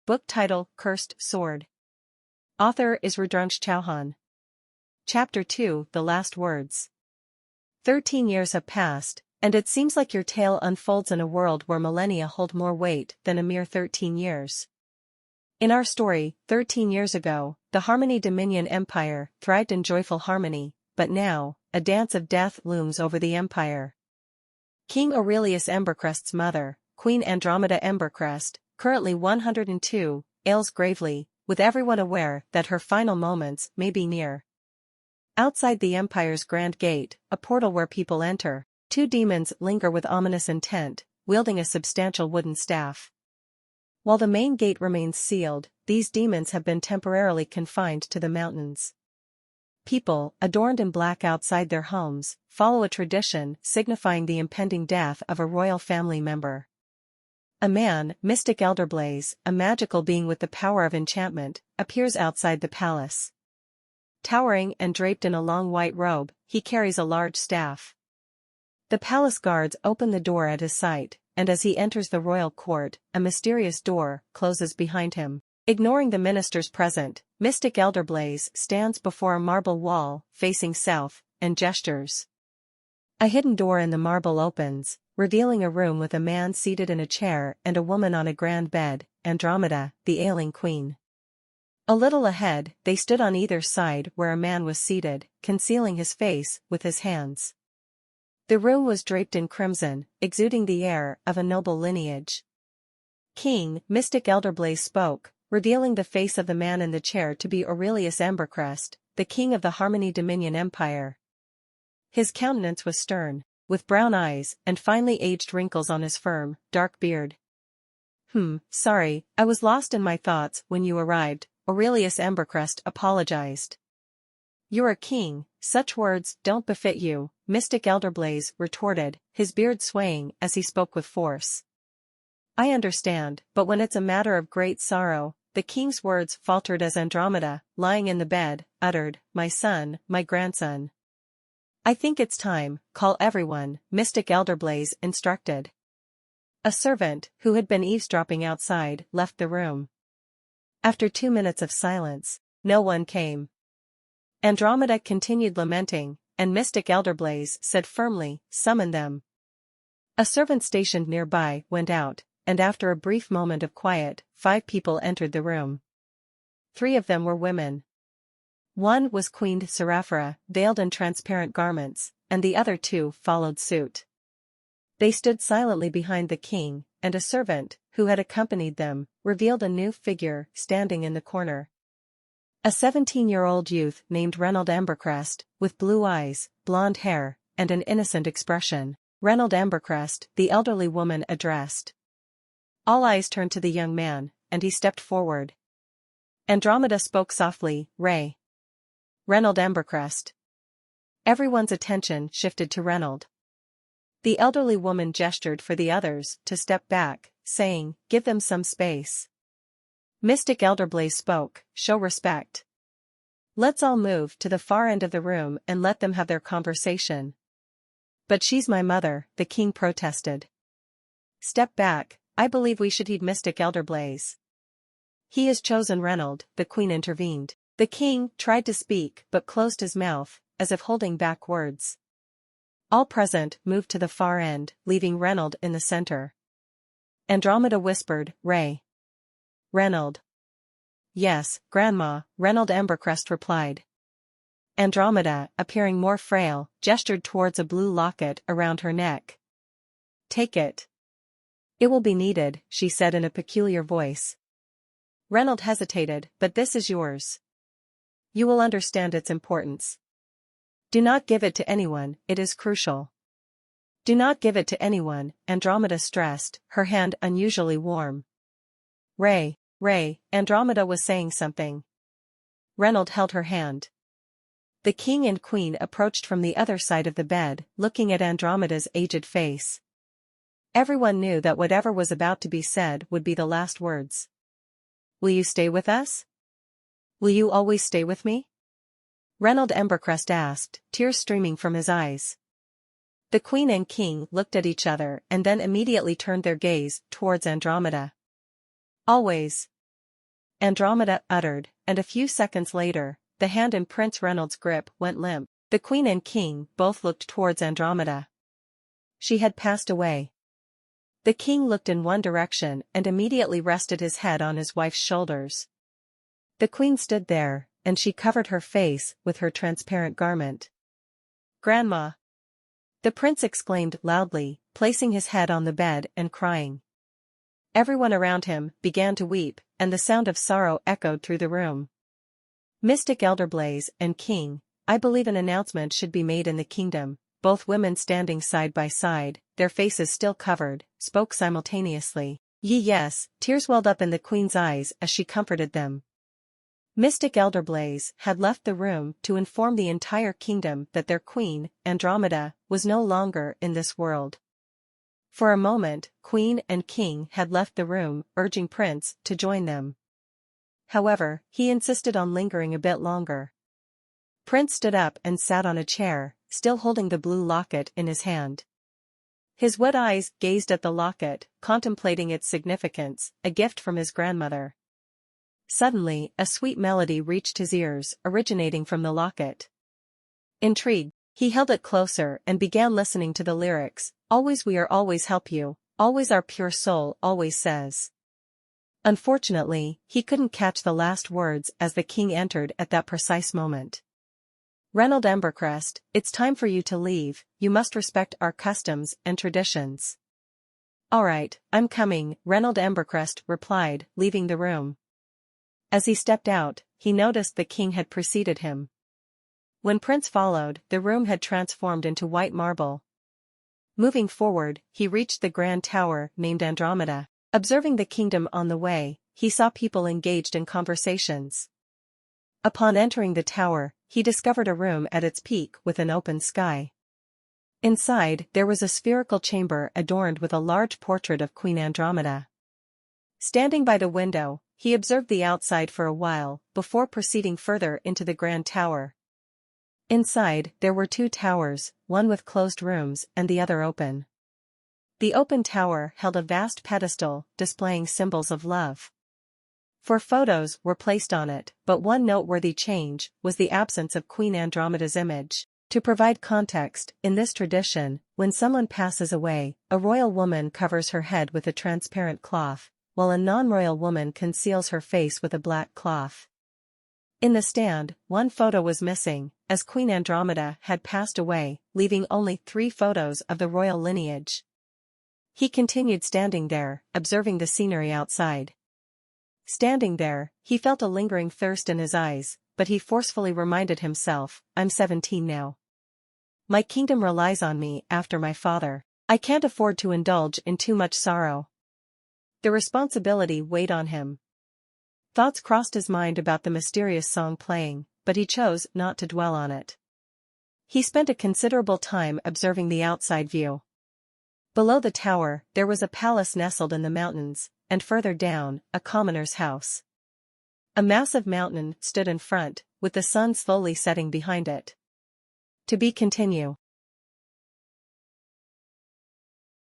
Book title, Cursed Sword. Author is Rudransh Chauhan. Chapter 2, The Last Words. 13 years have passed, and it seems like your tale unfolds in a world where millennia hold more weight than a mere 13 years. In our story, 13 years ago, the Harmony Dominion Empire thrived in joyful harmony, but now, a dance of death looms over the empire. King Aurelius Embercrest's mother, Queen Andromeda Embercrest, currently 102, ails gravely, with everyone aware that her final moments may be near. Outside the Empire's grand gate, a portal where people enter, two demons linger with ominous intent, wielding a substantial wooden staff. While the main gate remains sealed, these demons have been temporarily confined to the mountains. People, adorned in black outside their homes, follow a tradition signifying the impending death of a royal family member. A man, Mystic Elderblaze, a magical being with the power of enchantment, appears outside the palace. Towering and draped in a long white robe, he carries a large staff. The palace guards open the door at his sight, and as he enters the royal court, a mysterious door closes behind him. Ignoring the ministers present, Mystic Elderblaze stands before a marble wall, facing south, and gestures. A hidden door in the marble opens, revealing a room with a man seated in a chair and a woman on a grand bed, Andromeda, the ailing queen. A little ahead, they stood on either side where a man was seated, concealing his face with his hands. The room was draped in crimson, exuding the air of a noble lineage. King, Mystic Elderblaze spoke, revealing the face of the man in the chair to be Aurelius Embercrest, the king of the Harmony Dominion Empire. His countenance was stern, with brown eyes and finely aged wrinkles on his firm, dark beard. Sorry, I was lost in my thoughts when you arrived, Aurelius Embercrest apologized. You're a king, such words don't befit you, Mystic Elderblaze retorted, his beard swaying as he spoke with force. I understand, but when it's a matter of great sorrow, the king's words faltered as Andromeda, lying in the bed, uttered, my son, my grandson. I think it's time, call everyone, Mystic Elderblaze instructed. A servant, who had been eavesdropping outside, left the room. After 2 minutes of silence, no one came. Andromeda continued lamenting, and Mystic Elderblaze said firmly, summon them. A servant stationed nearby went out, and after a brief moment of quiet, 5 people entered the room. 3 of them were women. One was Queen Seraphira, veiled in transparent garments, and the other 2 followed suit. They stood silently behind the king, and a servant, who had accompanied them, revealed a new figure standing in the corner. A 17-year-old youth named Reynold Embercrest, with blue eyes, blonde hair, and an innocent expression. Reynold Embercrest, the elderly woman addressed. All eyes turned to the young man, and he stepped forward. Andromeda spoke softly, Ray. Reynold Embercrest. Everyone's attention shifted to Reynold. The elderly woman gestured for the others to step back, saying, give them some space. Mystic Elderblaze spoke, show respect. Let's all move to the far end of the room and let them have their conversation. But she's my mother, the king protested. Step back, I believe we should heed Mystic Elderblaze. He has chosen Reynold, the queen intervened. The king tried to speak but closed his mouth, as if holding back words. All present moved to the far end, leaving Reynold in the center. Andromeda whispered, Ray. Reynold. Yes, Grandma, Reynold Embercrest replied. Andromeda, appearing more frail, gestured towards a blue locket around her neck. Take it. It will be needed, she said in a peculiar voice. Reynold hesitated, but this is yours. You will understand its importance. Do not give it to anyone, it is crucial. Do not give it to anyone, Andromeda stressed, her hand unusually warm. Ray, Andromeda was saying something. Reynold held her hand. The king and queen approached from the other side of the bed, looking at Andromeda's aged face. Everyone knew that whatever was about to be said would be the last words. Will you stay with us? Will you always stay with me? Reynold Embercrest asked, tears streaming from his eyes. The queen and king looked at each other and then immediately turned their gaze towards Andromeda. Always. Andromeda uttered, and a few seconds later, the hand in Prince Reynolds' grip went limp. The queen and king both looked towards Andromeda. She had passed away. The king looked in one direction and immediately rested his head on his wife's shoulders. The queen stood there, and she covered her face with her transparent garment. "Grandma!" the prince exclaimed loudly, placing his head on the bed and crying. Everyone around him began to weep, and the sound of sorrow echoed through the room. "Mystic Elderblaze and King, I believe an announcement should be made in the kingdom." Both women standing side by side, their faces still covered, spoke simultaneously. Yes, tears welled up in the queen's eyes as she comforted them. Mystic Elderblaze had left the room to inform the entire kingdom that their queen, Andromeda, was no longer in this world. For a moment, queen and king had left the room, urging Prince to join them. However, he insisted on lingering a bit longer. Prince stood up and sat on a chair, still holding the blue locket in his hand. His wet eyes gazed at the locket, contemplating its significance, a gift from his grandmother. Suddenly, a sweet melody reached his ears, originating from the locket. Intrigued, he held it closer and began listening to the lyrics. "Always we are always help you, always our pure soul always says." Unfortunately, he couldn't catch the last words as the king entered at that precise moment. "Reynold Embercrest, it's time for you to leave, you must respect our customs and traditions." "All right, I'm coming," Reynold Embercrest replied, leaving the room. As he stepped out, he noticed the king had preceded him. When Prince followed, the room had transformed into white marble. Moving forward, he reached the grand tower named Andromeda. Observing the kingdom on the way, he saw people engaged in conversations. Upon entering the tower, he discovered a room at its peak with an open sky. Inside, there was a spherical chamber adorned with a large portrait of Queen Andromeda. Standing by the window, he observed the outside for a while, before proceeding further into the grand tower. Inside, there were two towers, one with closed rooms and the other open. The open tower held a vast pedestal, displaying symbols of love. 4 photos were placed on it, but one noteworthy change was the absence of Queen Andromeda's image. To provide context, in this tradition, when someone passes away, a royal woman covers her head with a transparent cloth, while a non-royal woman conceals her face with a black cloth. In the stand, one photo was missing, as Queen Andromeda had passed away, leaving only 3 photos of the royal lineage. He continued standing there, observing the scenery outside. Standing there, he felt a lingering thirst in his eyes, but he forcefully reminded himself, "I'm 17 now. My kingdom relies on me after my father. I can't afford to indulge in too much sorrow." The responsibility weighed on him. Thoughts crossed his mind about the mysterious song playing, but he chose not to dwell on it. He spent a considerable time observing the outside view. Below the tower, there was a palace nestled in the mountains, and further down, a commoner's house. A massive mountain stood in front, with the sun slowly setting behind it. To be continued.